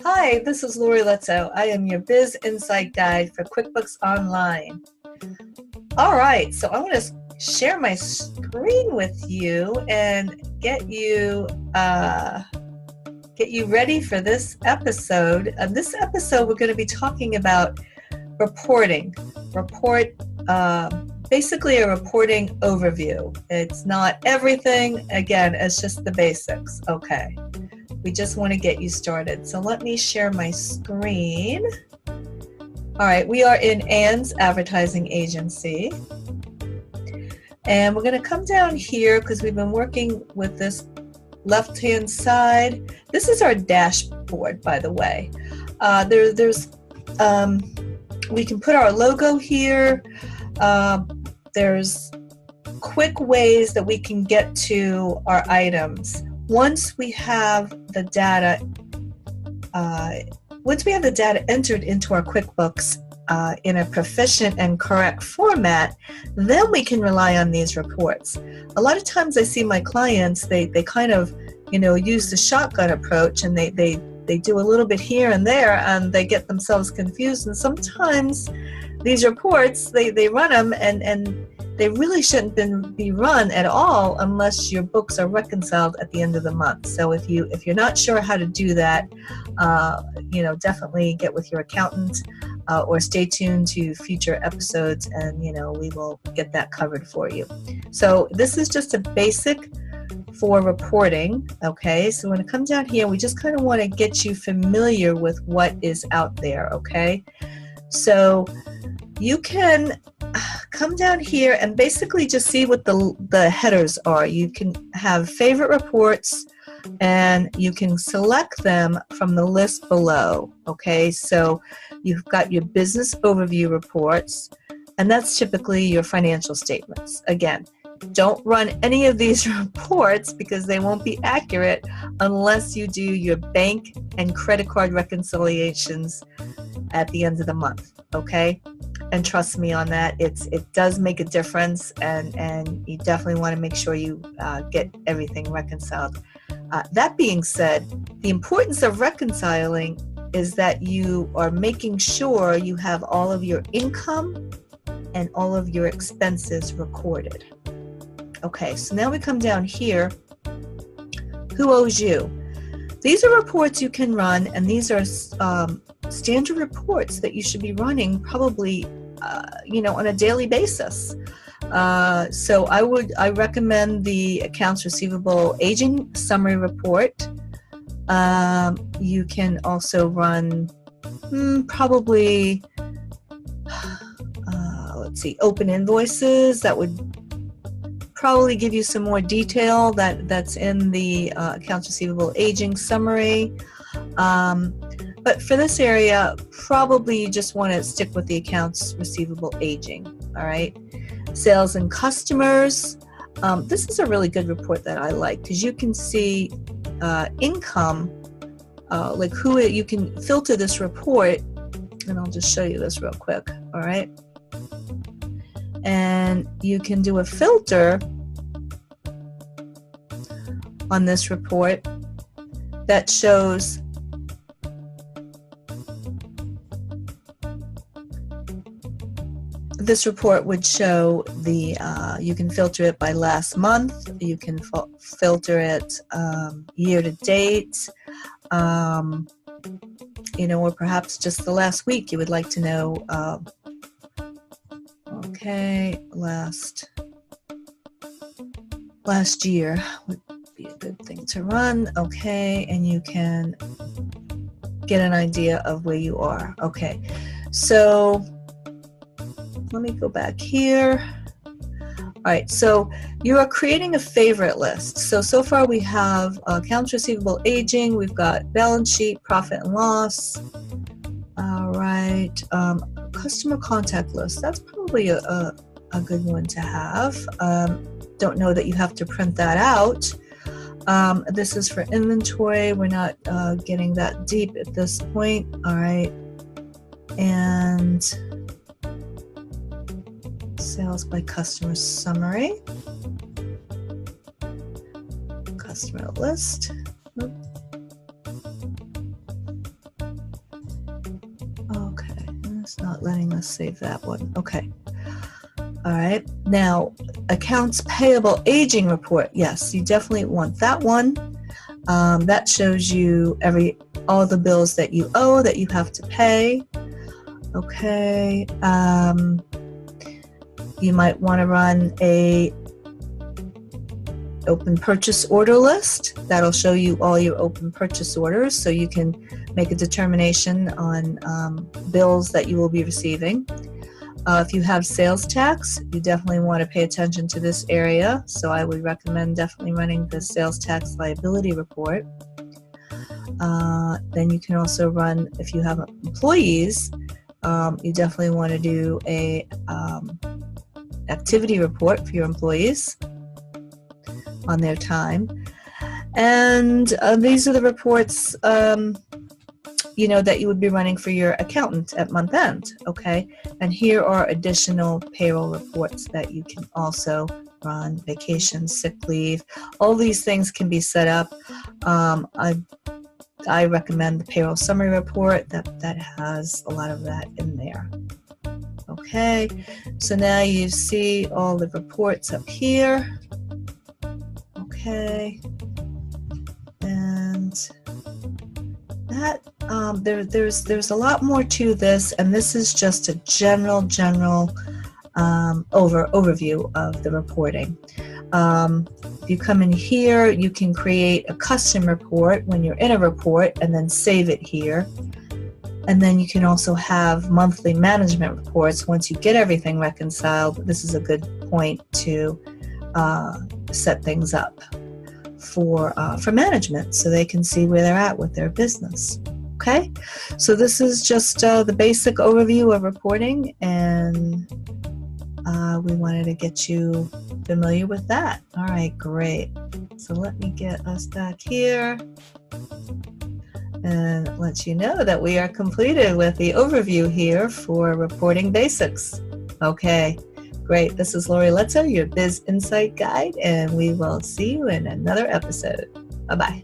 Hi, this is Laurie Letzo. I am your Biz Insight guide for QuickBooks Online. All right, so I want to share my screen with you and get you ready for this episode. This episode, we're going to be talking about reporting. Basically a reporting overview. It's not everything. Again, it's just the basics. Okay. We just want to get you started. So let me share my screen. All right, we are in Ann's advertising agency. And we're going to come down here because we've been working with this left-hand side. This is our dashboard, by the way. We can put our logo here. There's quick ways that we can get to our items. Once we have the data entered into our QuickBooks in a proficient and correct format, then we can rely on these reports. A lot of times I see my clients, they kind of, use the shotgun approach, and they do a little bit here and there, and they get themselves confused. And sometimes these reports, they run them, and they really shouldn't be run at all unless your books are reconciled at the end of the month. So if you're not sure how to do that, definitely get with your accountant or stay tuned to future episodes, and we will get that covered for you. So this is just a basic for reporting. Okay, so when it comes down here, we just kind of want to get you familiar with what is out there. Okay, so you can come down here and basically just see what the headers are. You can have favorite reports, and you can select them from the list below. Okay, so you've got your business overview reports, and that's typically your financial statements. Again, don't run any of these reports because they won't be accurate unless you do your bank and credit card reconciliations at the end of the month. Okay, and trust me on that, it does make a difference, and you definitely want to make sure you get everything reconciled. That being said, the importance of reconciling is that you are making sure you have all of your income and all of your expenses recorded. Okay, so now we come down here. Who owes you? These are reports you can run, and these are standard reports that you should be running probably on a daily basis. So I recommend the accounts receivable aging summary report. You can also run probably open invoices. That would probably give you some more detail that's in the accounts receivable aging summary. But for this area, probably you just want to stick with the accounts receivable aging. All right. Sales and customers. This is a really good report that I like because you can see income, like who you can filter this report, and I'll just show you this real quick. All right. And you can do a filter on this report that shows this report would show you can filter it by last month, you can filter it year to date, or perhaps just the last week you would like to know. Okay, last year would be a good thing to run. Okay, and you can get an idea of where you are. Okay, so let me go back here. All right, so you are creating a favorite list. So far we have accounts receivable aging, we've got balance sheet, profit and loss. All right, customer contact list. That's probably a good one to have. Don't know that you have to print that out. This is for inventory. We're not getting that deep at this point. All right. And sales by customer summary. Customer list. Okay, it's not letting us save that one. Okay. All right. Now, accounts payable aging report. Yes, you definitely want that one. That shows you all the bills that you owe that you have to pay. Okay. You might want to run a open purchase order list. That'll show you all your open purchase orders, so you can make a determination on bills that you will be receiving. If you have sales tax, you definitely want to pay attention to this area, so I would recommend definitely running the sales tax liability report. Then you can also run, if you have employees, you definitely want to do a activity report for your employees on their time. And these are the reports that you would be running for your accountant at month end. Okay, and here are additional payroll reports that you can also run: vacation, sick leave. All these things can be set up. I recommend the payroll summary report that has a lot of that in there. Okay, so now you see all the reports up here. Okay, and that there's a lot more to this, and this is just a general overview of the reporting. If you come in here, you can create a custom report when you're in a report and then save it here. And then you can also have monthly management reports once you get everything reconciled. This is a good point to set things up for management, so they can see where they're at with their business. Okay, so this is just the basic overview of reporting, and we wanted to get you familiar with that. All right, great. So let me get us back here and let you know that we are completed with the overview here for reporting basics. Okay, great. This is Laurie Letzo, your Biz Insight guide, and we will see you in another episode. Bye-bye.